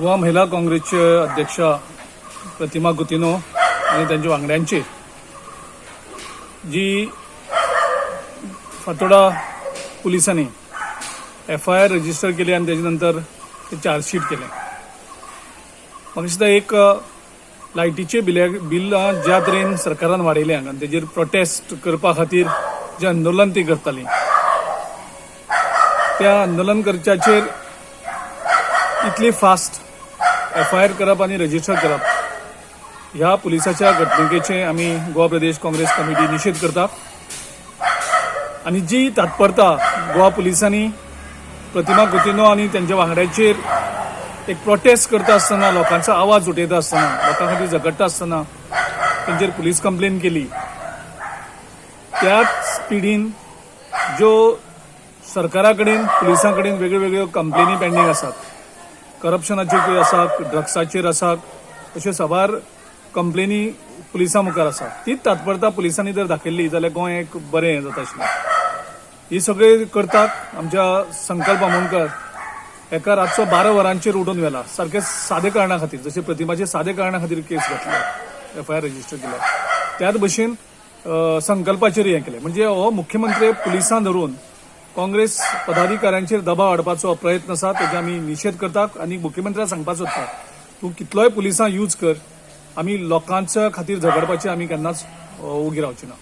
गोवा महिला काँग्रेसचे अध्यक्ष प्रतिमा गुतिनो आणि त्यांच्या वांगड्यांची जी फातोडा पोलिसांनी FIR रजिस्टर केली आणि त्याच्यानंतर ते चार्जशीट केले. म्हाका दिसता एक लायटीचे बिल ज्या तरेन सरकारान वाडयलें आणि तेजेर प्रोटेस्ट करपा खातीर जे आंदोलन ती करताली त्या आंदोलन करच्याचेर इतली फास्ट FIR करप आणि रजिस्टर करप ह्या पुलिसाच्या घटणुकेचे आमी गोवा प्रदेश काँग्रेस कमिटी निषेध करता. आणि जी तात्परता गोवा पुलिसांनी प्रतिमा गुतिनो आणि त्यांच्या वांगड्यांचेर एक प्रोटेस्ट करता आसतना लोकांचा आवाज उठयता आसतना लोकां खातीर झगडटा आसतना तेंचेर पुलीस कंप्लेन केली, त्याच स्पिडीन ज्यो सरकारा कडेन पुलिसां कडेन वेगळ्यो वेगळ्यो कंप्लेनी पेंडींग आसात, करप्शनाचेर आसात, ड्रग्साचेर आसात, अश्यो साबार कंप्लेनी पुलिसां मुखार आसात. तीच तात्परता पुलिसांनी जर दाखयल्ली जाल्यार गोंय एक बरें जाता आशिल्लें. ही सगळे करतात आमच्या संकल्प आमोणकर एका रातचो 12 वरांचेर उडून व्हेला सारखे सादे कारणां खातीर, जशे प्रतिमाचे सादे कारणां खातीर केस घातली, FIR रजिस्टर केल्या, त्याच भशेन संकल्पाचेर हें केलें. म्हणजे हो मुख्यमंत्री पुलिसां धरून काँग्रेस पदाधिकाऱ्यांचेर दबाव हाडपाचो प्रयत्न आसा, तेजे आमी निषेध करतात. आनी मुख्यमंत्र्याक सांगपाचो आसता तूं कितलोय पुलिसां यूज कर, आमी लोकांच्या खातीर झगडपाचें आमी केन्नाच उगी रावचे ना.